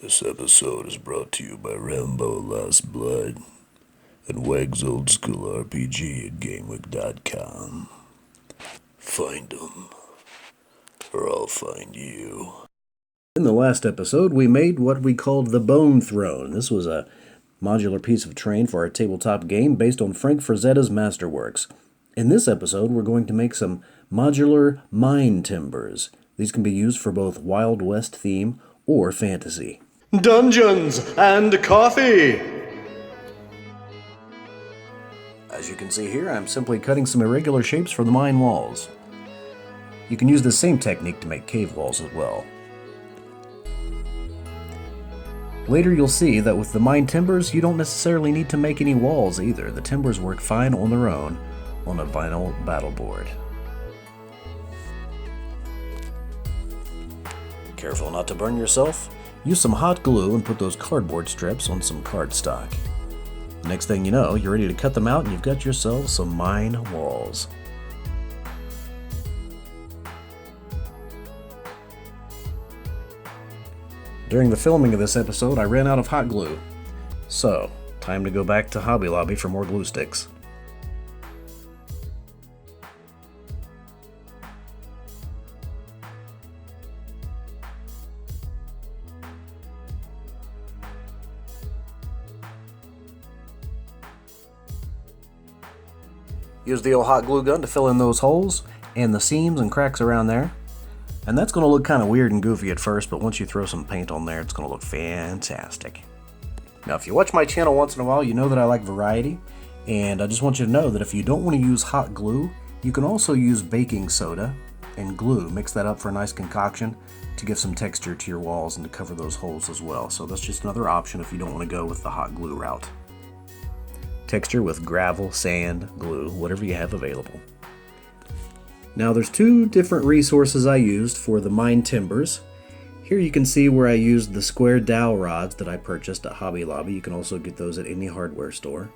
This episode is brought to you by Rambo Last Blood and Weg's Old School RPG at GameWig.com. Find them, or I'll find you. In the last episode, we made what we called the Bone Throne. This was a modular piece of terrain for our tabletop game based on Frank Frazetta's masterworks. In this episode, we're going to make some modular mine timbers. These can be used for both Wild West theme or fantasy. Dungeons and coffee! As you can see here, I'm simply cutting some irregular shapes for the mine walls. You can use the same technique to make cave walls as well. Later you'll see that with the mine timbers, you don't necessarily need to make any walls either. The timbers work fine on their own on a vinyl battle board. Careful not to burn yourself. Use some hot glue and put those cardboard strips on some cardstock. Next thing you know, you're ready to cut them out and you've got yourself some mine walls. During the filming of this episode, I ran out of hot glue. So, time to go back to Hobby Lobby for more glue sticks. Use the old hot glue gun to fill in those holes and the seams and cracks around there. And that's going to look kind of weird and goofy at first, but once you throw some paint on there, it's going to look fantastic. Now, if you watch my channel once in a while, you know that I like variety. And I just want you to know that if you don't want to use hot glue, you can also use baking soda and glue. Mix that up for a nice concoction to give some texture to your walls and to cover those holes as well. So that's just another option if you don't want to go with the hot glue route. Texture with gravel, sand, glue, whatever you have available. Now there's two different resources I used for the mine timbers. Here you can see where I used the square dowel rods that I purchased at Hobby Lobby. You can also get those at any hardware store.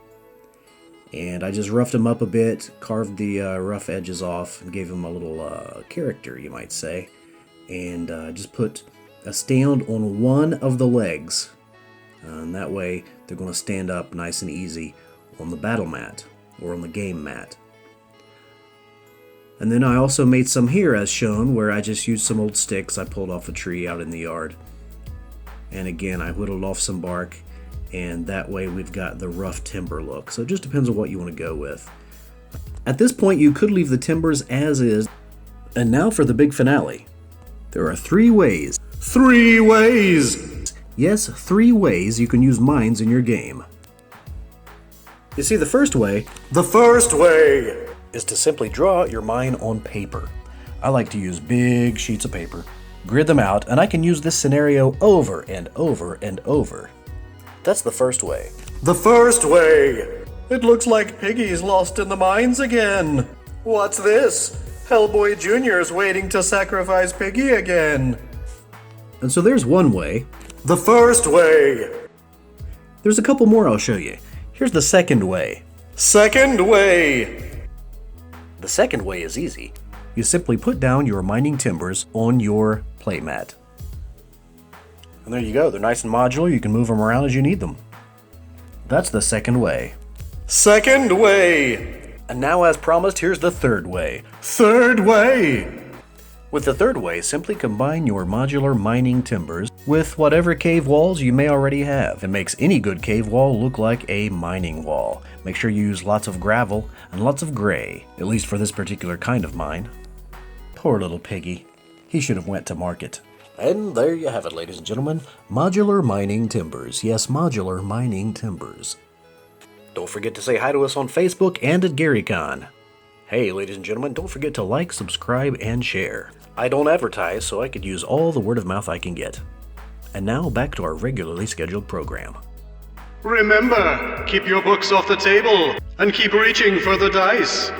And I just roughed them up a bit, carved the rough edges off, and gave them a little character, you might say. And just put a stand on one of the legs. And that way they're going to stand up nice and easy on the battle mat or on the game mat. And then I also made some here as shown, where I just used some old sticks I pulled off a tree out in the yard. And again, I whittled off some bark, and that way we've got the rough timber look. So it just depends on what you want to go with. At this point, you could leave the timbers as is. And now for the big finale. There are 3 ways. 3 ways! Yes, 3 ways you can use mines in your game. You see, the first way is to simply draw out your mine on paper. I like to use big sheets of paper, grid them out, and I can use this scenario over and over and over. That's the first way. The first way! It looks like Piggy's lost in the mines again. What's this? Hellboy Jr.'s waiting to sacrifice Piggy again. And so there's one way. The first way! There's a couple more I'll show you. Here's the second way. Second way! The second way is easy. You simply put down your mining timbers on your playmat. And there you go. They're nice and modular. You can move them around as you need them. That's the second way. Second way! And now, as promised, here's the third way. Third way! With the third way, simply combine your modular mining timbers with whatever cave walls you may already have. It makes any good cave wall look like a mining wall. Make sure you use lots of gravel and lots of gray, at least for this particular kind of mine. Poor little Piggy. He should have went to market. And there you have it, ladies and gentlemen. Modular mining timbers. Yes, modular mining timbers. Don't forget to say hi to us on Facebook and at GaryCon. Hey, ladies and gentlemen, don't forget to like, subscribe, and share. I don't advertise, so I could use all the word of mouth I can get. And now, back to our regularly scheduled program. Remember, keep your books off the table and keep reaching for the dice.